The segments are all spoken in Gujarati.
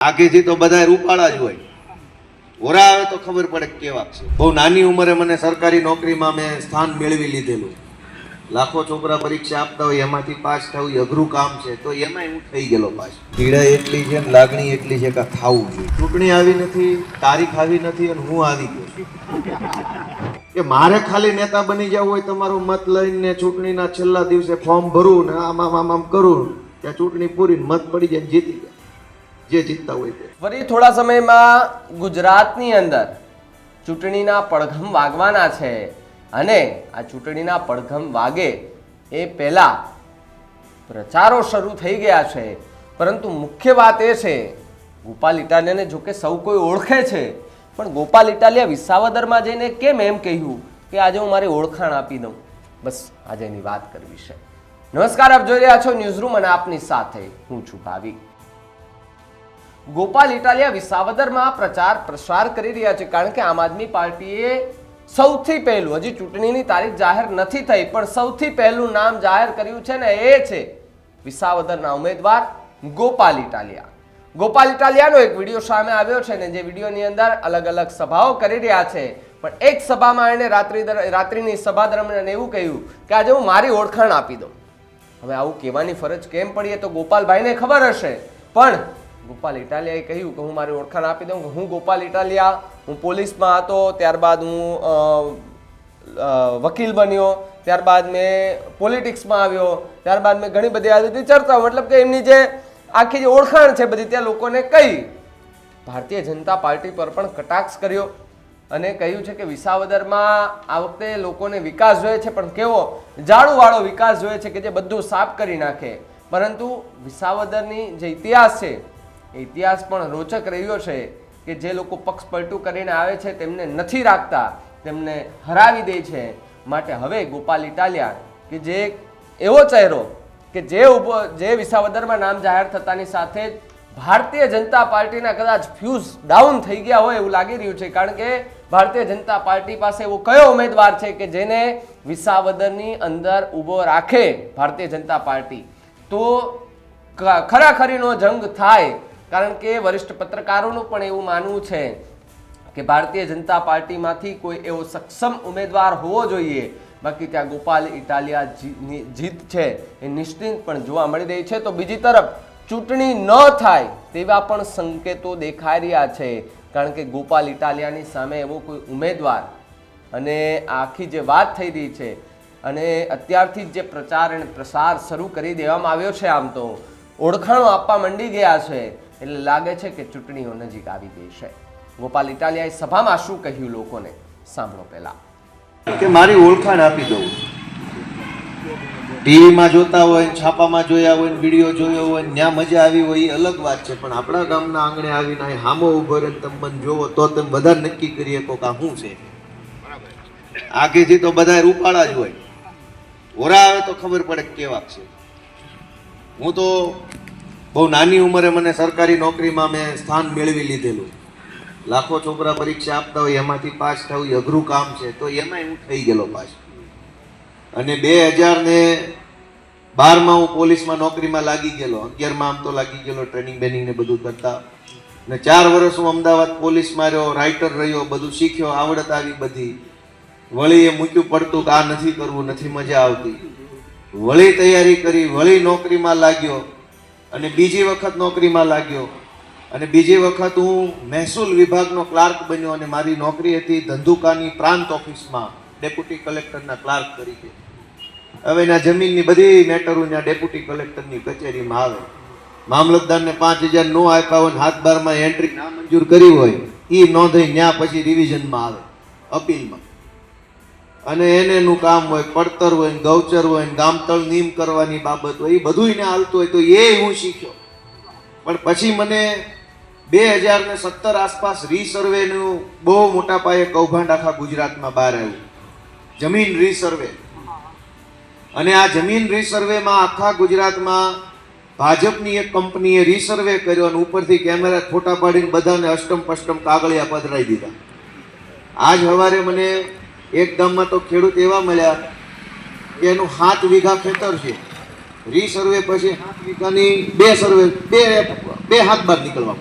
આગેથી તો બધા રૂપાળા જ હોય, ઓરા આવે તો ખબર પડે કેવા છે. બહુ નાની ઉંમરે મને સરકારી નોકરીમાં મેં સ્થાન મેળવી લીધેલું. લાખો છોકરા પરીક્ષા આપતા હોય, એમાંથી પાસ થવું અઘરું કામ છે, તો એમાંય હું થઈ ગયેલો પાસ. પીડા એટલી છે, લાગણી એટલી છે કે ખાવું જોઈએ. ચૂંટણી આવી નથી, તારીખ આવી નથી, અને હું આવી ગયો છું કે મારે ખાલી નેતા બની જવું હોય, તમારો મત લઈને ચૂંટણીના છેલ્લા દિવસે ફોર્મ ભરું ને આમ કરું, ત્યાં ચૂંટણી પૂરી મત પડી જાય, જીતી જાય જે જીતતા હોય તે. ફરી થોડા સમયમાં ગુજરાતની અંદર ચૂંટણીના પડઘમ વાગવાના છે અને આ ચૂંટણીના પડઘમ વાગે એ પહેલા પ્રચારો શરૂ થઈ ગયા છે. પરંતુ મુખ્ય વાત એ છે, ગોપાલ ઇટાલિયાને જોકે સૌ કોઈ ઓળખે છે, પણ ગોપાલ ઇટાલિયા વિસાવદરમાં જઈને કેમ એમ કહ્યું કે આજે હું મારી ઓળખાણ આપી દઉં. બસ આજે એની વાત કરવી છે. નમસ્કાર, આપ જોઈ રહ્યા છો ન્યૂઝરૂમ અને આપની સાથે હું છું ભાવિક. ગોપાલ ઇટાલિયા વિસાવદરમાં પ્રચાર પ્રસાર કરી રહ્યા છે, કારણ કે આમ આદમી પાર્ટીએ સૌથી પહેલું, હજી ચૂંટણીની તારીખ જાહેર નથી થઈ, પણ સૌથી પહેલું નામ જાહેર કર્યું છે ને એ છે વિસાવદરના ઉમેદવાર ગોપાલ ઇટાલિયા. ગોપાલ ઇટાલિયાનો એક વિડીયો સામે આવ્યો છે ને જે વિડીયોની અંદર અલગ અલગ સભાઓ કરી રહ્યા છે, પણ એક સભામાં એને રાત્રિની સભા દરમિયાન એવું કહ્યું કે આજે હું મારી ઓળખાણ આપી દઉં. હવે આવું કહેવાની ફરજ કેમ પડી એ તો ગોપાલભાઈને ખબર હશે, પણ ગોપાલ ઇટાલિયાએ કહ્યું કે હું મારી ઓળખાણ આપી દઉં કે હું ગોપાલ ઇટાલિયા, હું પોલીસમાં હતો, ત્યારબાદ હું વકીલ બન્યો, ત્યારબાદ મેં પોલિટિક્સમાં આવ્યો, ત્યારબાદ મેં ઘણી બધી આવી ચર્ચાઓ, મતલબ કે એમની જે આખી જે ઓળખાણ છે બધી ત્યાં લોકોને કહી. ભારતીય જનતા પાર્ટી પર પણ કટાક્ષ કર્યો અને કહ્યું છે કે વિસાવદરમાં આ વખતે લોકોને વિકાસ જોઈએ છે, પણ કેવો ઝાડુવાળો વિકાસ જોઈએ છે કે જે બધું સાફ કરી નાખે. પરંતુ વિસાવદરની જે ઇતિહાસ છે એ ઇતિહાસ પણ રોચક રહ્યો છે કે જે લોકો પક્ષ પલટું કરીને આવે છે તેમને નથી રાખતા, તેમને હરાવી દે છે. માટે હવે ગોપાલ ઇટાલિયા કે જે એવો ચહેરો કે જે વિસાવદરમાં નામ જાહેર થતાની સાથે જ ભારતીય જનતા પાર્ટીના કદાચ ફ્યુઝ ડાઉન થઈ ગયા હોય એવું લાગી રહ્યું છે, કારણ કે ભારતીય જનતા પાર્ટી પાસે એવો કયો ઉમેદવાર છે કે જેને વિસાવદરની અંદર ઊભો રાખે ભારતીય જનતા પાર્ટી, તો ખરાખરીનો જંગ થાય. કારણ કે વરિષ્ઠ પત્રકારોનું પણ એવું માનવું છે કે ભારતીય જનતા પાર્ટીમાંથી કોઈ એવો સક્ષમ ઉમેદવાર હોવો જોઈએ, બાકી ત્યાં ગોપાલ ઇટાલિયા જીત છે એ નિશ્ચિત પણ જોવા મળી રહી છે. તો બીજી તરફ ચૂંટણી ન થાય તેવા પણ સંકેતો દેખાઈ રહ્યા છે, કારણ કે ગોપાલ ઇટાલિયાની સામે એવો કોઈ ઉમેદવાર અને આખી જે વાત થઈ રહી છે અને અત્યારથી જ જે પ્રચાર અને પ્રસાર શરૂ કરી દેવામાં આવ્યો છે, આમ તો ઓળખાણો આપવા માંડી ગયા છે, એટલે લાગે છે કે ચૂંટણીઓ નજીક આવી ગઈ છે. ગોપાલ ઇટાલિયાએ સભામાં શું કહ્યું લોકોને સાંભળો. પહેલા કે મારી ઓળખાણ આપી દઉં. ટીવીમાં જોતા હોય, છાપામાં જોયા હોય, વિડીયો જોયો હોય, ત્યાં મજા આવી હોય એ અલગ વાત છે, પણ આપણા ગામના આંગણે આવીને હામો ઉભો રહે તમે મને જોવો તો તમે બધા નક્કી કરી શકો કે આ શું છે. આગેથી તો બધા રૂપાળા જ હોય, ઓરા આવે તો ખબર પડે કેવા છે. હું તો બહુ નાની ઉંમરે મને સરકારી નોકરીમાં મેં સ્થાન મેળવી લીધેલું. લાખો છોકરા પરીક્ષા આપતા હોય, એમાંથી પાસ થવું અઘરું કામ છે, તો એમાંય હું થઈ ગયેલો પાસ. અને 2012માં હું પોલીસમાં નોકરીમાં લાગી ગયેલો. 11માં આમ તો લાગી ગયેલો, ટ્રેનિંગ બેનિંગ ને બધું કરતા. ને 4 વર્ષ હું અમદાવાદ પોલીસમાં રહ્યો, રાઇટર રહ્યો, બધું શીખ્યો, આવડત આવી બધી. વળી એ મૂક્યું પડતું કે આ નથી કરવું, નથી મજા આવતી. વળી તૈયારી કરી, વળી નોકરીમાં લાગ્યો અને બીજી વખત નોકરીમાં લાગ્યો અને બીજી વખત હું મહેસૂલ વિભાગનો ક્લાર્ક બન્યો અને મારી નોકરી હતી ધંધુકાની પ્રાંત ઓફિસમાં ડેપ્યુટી કલેક્ટરના ક્લાર્ક તરીકે. હવે એના જમીનની બધી મેટરો ત્યાં ડેપ્યુટી કલેક્ટરની કચેરીમાં આવે. મામલતદારને 5000 નો આપ્યા હોય, હાથ બારમાં એન્ટ્રી ના મંજૂર કરી હોય, એ નોંધાઈ ત્યાં પછી રિવિઝનમાં આવે અપીલમાં. અને એનું કામ હોય, પડતર હોય, ગૌચર હોય, ગામતળ નીમ કરવાની બાબત હોય, એ બધું એને હાલતું હોય, તો એ હું શીખ્યો. પણ પછી મને 2017 આસપાસ રીસર્વેનું બહુ મોટા પાયે કૌભાંડ આખા ગુજરાતમાં બહાર આવ્યું, જમીન રીસર્વે. અને આ જમીન રીસર્વેમાં આખા ગુજરાતમાં ભાજપની એક કંપનીએ રીસર્વે કર્યો અને ઉપરથી કેમેરા ફોટા પાડીને બધાને અષ્ટમ પષ્ટમ કાગળિયા પધરાવી દીધા. આજ સવારે મને એક ગામમાં તો ખેડૂત એવા મળ્યા કે એનું 7 વીઘા ખેતર છે, રીસર્વે પછી 7 વીઘાની 2 સર્વે 2 હાથ બાદ નીકળવા.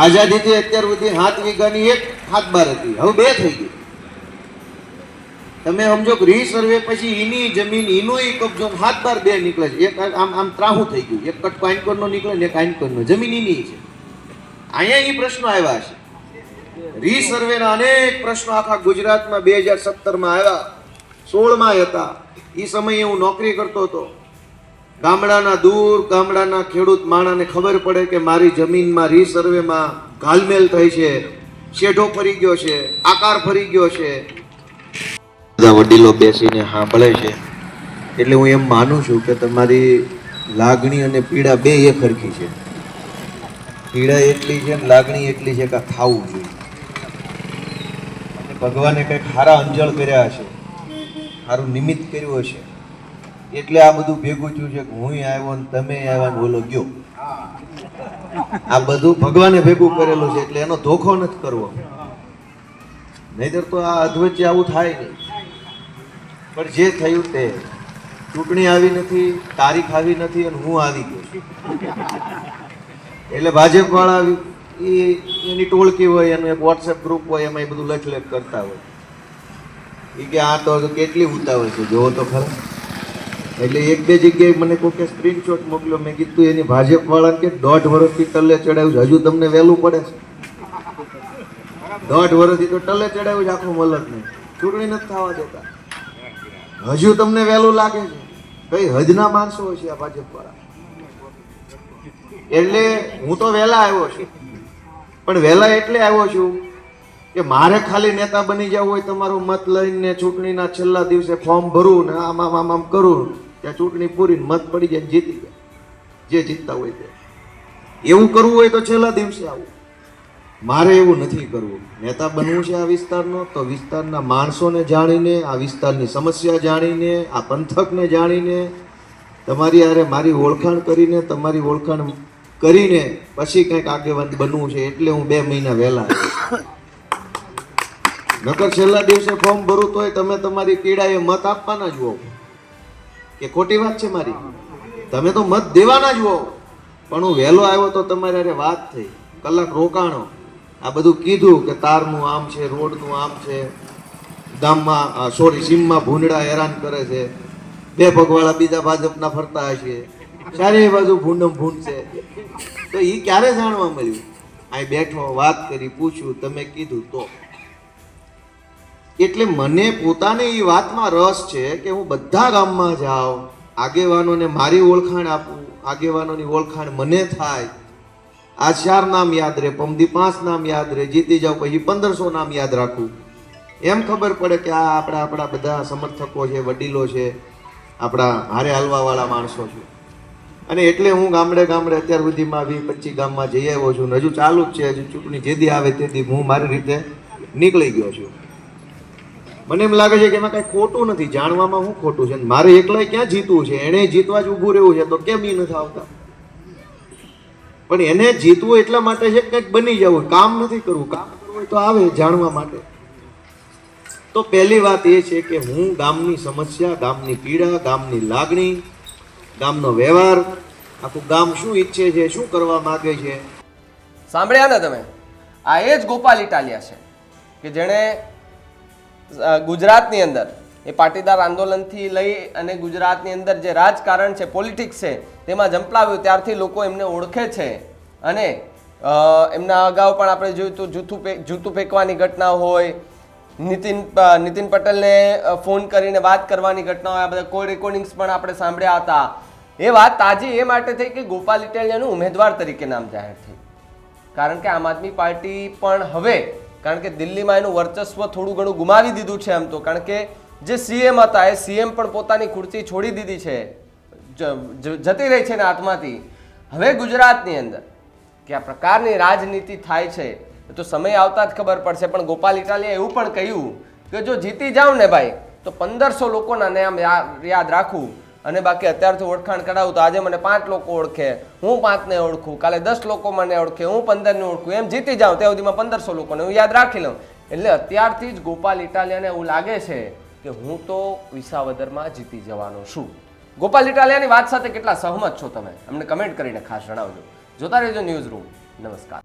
આઝાદીથી અત્યાર સુધી 7 વીઘાની એક હાથબાર હતી, હવે 2 થઈ ગઈ. તમે સમજો કે રીસર્વે પછી એની જમીન એનો કબજો, હાથબાર 2 નીકળે છે. એક આમ ત્રાહું થઈ ગયું, એક કટકો આઈનકોરનો નીકળે ને એક આઈનકોરનો. જમીન એની છે. અહીંયા એ પ્રશ્નો આવ્યા છે. રીસર્વેના અનેક પ્રશ્નો આખા ગુજરાતમાં 2017માં આવ્યા, 16માં હતા. એ સમયે હું નોકરી કરતો હતો. ગામડાના ખેડૂત માણાને ખબર પડે કે મારી જમીનમાં રીસર્વેમાં ઘાલમેલ થઈ છે, શેઢો ફરી ગયો છે, આકાર ફરી ગયો છે. બધા વડીલો બેસીને સાંભળે છે એટલે હું એમ માનું છું કે તમારી લાગણી અને પીડા બે એક સરખી છે. પીડા એટલી છે ને લાગણી એટલી છે કે ખાવું જોઈએ. ભગવાને કંઈક સારા અંજળ કર્યા છે, સારું નિમિત્ત કર્યું હશે એટલે આ બધું ભેગું થયું છે કે હું આવ્યો ને તમે આવ્યા ને બોલો ગયો. આ બધું ભગવાને ભેગું કરેલું છે એટલે એનો ધોખો નથી કરવો, નહીતર તો આ અધવચ્ચે આવું થાય નહીં. પણ જે થયું તે, ચૂંટણી આવી નથી, તારીખ આવી નથી અને હું આવી ગયો છું. એટલે ભાજપ વાળા એની ટોળકી હોય, એનું એક વોટ્સએપ ગ્રુપ હોય, એમાં એ બધું લખ કરતા હોય. એ કે આ તો કેટલી ઉતાવળ છે જોવો તો ખરા. એટલે 1-2 જગ્યાએ મને કોઈ સ્ક્રીનશોટ મોકલ્યો. મેં કીધું એની ભાજપ વાળાને કે 1.5 વર્ષથી ટલ્લે ચડાવ્યું છે, હજુ તમને વહેલું પડે છે? 1.5 વર્ષથી તો ટલ્લે ચડાવ્યું છે આખું મલકને, ચૂંટણી નથી થવા દેતા. હજુ તમને વહેલું લાગે છે? કઈ હદના માણસો છે આ ભાજપ વાળા. એટલે હું તો વહેલા આવ્યો છું, પણ વહેલા એટલે આવ્યો છું કે મારે ખાલી નેતા બની જવું હોય, તમારો મત લઈને ચૂંટણીના છેલ્લા દિવસે ફોર્મ ભરું ને આમ કરું, ત્યાં ચૂંટણી પૂરી મત પડી જાય, જીતી જાય જે જીતતા હોય તે. એવું કરવું હોય તો છેલ્લા દિવસે આવું. મારે એવું નથી કરવું. નેતા બનવું છે આ વિસ્તારનો તો વિસ્તારના માણસોને જાણીને, આ વિસ્તારની સમસ્યા જાણીને, આ પંથકને જાણીને, તમારી હારે મારી ઓળખાણ કરીને, તમારી ઓળખાણ કરીને પછી કંઈક આગેવાન બનવું છે. એટલે હું 2 મહિના વહેલા આવ્યો. નકર છેલ્લા દિવસે ફોર્મ ભરું તોય તમે તમારી કીડાએ મત આપવાના જ હોવ કે ખોટી વાત છે મારી? તમે તો મત દેવાના જ હોવ. પણ હું વહેલો આવ્યો તો તમારી હારે વાત થઈ, કલાક રોકાણો, આ બધું કીધું કે તારનું આમ છે, રોડનું આમ છે, ગામમાં સીમમાં ભૂંડડા હેરાન કરે છે, 2 પગવાળા બીજા ભાજપના ફરતા હશે, ચારે બાજુ ભૂંડમ ભૂંડ છે. તો એ ક્યારે જાણવા મળ્યું? અહીં બેઠો, વાત કરી, પૂછ્યું, તમે કીધું તો. એટલે મને પોતાને એ વાતમાં રસ છે કે હું બધા ગામમાં જાઉં, આગેવાનોને મારી ઓળખાણ આપું, આગેવાનોની ઓળખાણ મને થાય. આ 4 નામ યાદ રહે, પમદી 5 નામ યાદ રહે, જીતી જાવ પછી 1500 નામ યાદ રાખું. એમ ખબર પડે કે આ આપણા બધા સમર્થકો છે, વડીલો છે, આપણા હારે હાલવાવાળા માણસો છે. અને એટલે હું ગામડે અત્યાર સુધીમાં 20-25 ગામમાં જઈ આવ્યો છું. હજુ ચાલુ જ છે. હજુ ચૂંટણી જેદી આવે તેથી હું મારી રીતે નીકળી ગયો છું. મને એમ લાગે છે કે એમાં કાંઈ ખોટું નથી. જાણવામાં શું ખોટું છે? મારે એકલાય ક્યાં જીતવું છે? એને જીતવા જ ઊભું રહેવું છે તો કેમ એ નથી આવતા? પણ એને જીતવું એટલા માટે છે કંઈક બની જવું, કામ નથી કરવું. કામ કરવું હોય તો આવે જાણવા માટે. તો પહેલી વાત એ છે કે હું ગામની સમસ્યા, ગામની પીડા, ગામની લાગણી, ગામનો વ્યવહાર, આખું ગામ શું ઈચ્છે છે, શું કરવા માંગે છે, સાંભળ્યા ને તમે? આ એ જ ગોપાલ ઇટાલિયા છે કે જેણે ગુજરાતની અંદર એ પાટીદાર આંદોલનથી લઈ અને ગુજરાતની અંદર જે રાજકારણ છે, પોલિટિક્સ છે, તેમાં ઝંપલાવ્યું ત્યારથી લોકો એમને ઓળખે છે. અને એમના અગાઉ પણ આપણે જોયું તો જૂતું ફેંકવાની ઘટના હોય, નીતિન પટેલને ફોન કરીને વાત કરવાની ઘટના હોય, આ બધા કોઈ રેકોર્ડિંગ્સ પણ આપણે સાંભળ્યા હતા. એ વાત તાજી એ માટે થઈ કે ગોપાલ ઇટાલિયાનું ઉમેદવાર તરીકે નામ જાહેર થયું. કારણ કે આમ આદમી પાર્ટી પણ હવે, કારણ કે દિલ્હીમાં એનું વર્ચસ્વ થોડું ઘણું ગુમાવી દીધું છે એમ તો, કારણ કે જે સીએમ હતા એ સીએમ પણ પોતાની ખુરશી છોડી દીધી છે, જતી રહી છે ને હાથમાંથી. હવે ગુજરાતની અંદર કે આ પ્રકારની રાજનીતિ થાય છે તો સમય આવતા જ ખબર પડશે. પણ ગોપાલ ઇટાલિયાએ એવું પણ કહ્યું કે જો જીતી જાઉં ને ભાઈ તો 1500 લોકોના નામ યાદ રાખું, અને બાકી અત્યારથી ઓળખાણ કરાવું તો આજે મને 5 લોકો ઓળખે, હું 5ને ઓળખું, કાલે 10 લોકો મને ઓળખે, હું 15ને ઓળખું, એમ જીતી જાઉં ત્યાં સુધીમાં 1500 લોકોને હું યાદ રાખી લઉં. એટલે અત્યારથી જ ગોપાલ ઇટાલિયાને એવું લાગે છે કે હું તો વિસાવદરમાં જીતી જવાનો છું. ગોપાલ ઇટાલિયાની વાત સાથે કેટલા સહમત છો તમે? અમને કમેન્ટ કરીને ખાસ જણાવજો. જોતા રહેજો ન્યૂઝ રૂમ. નમસ્કાર.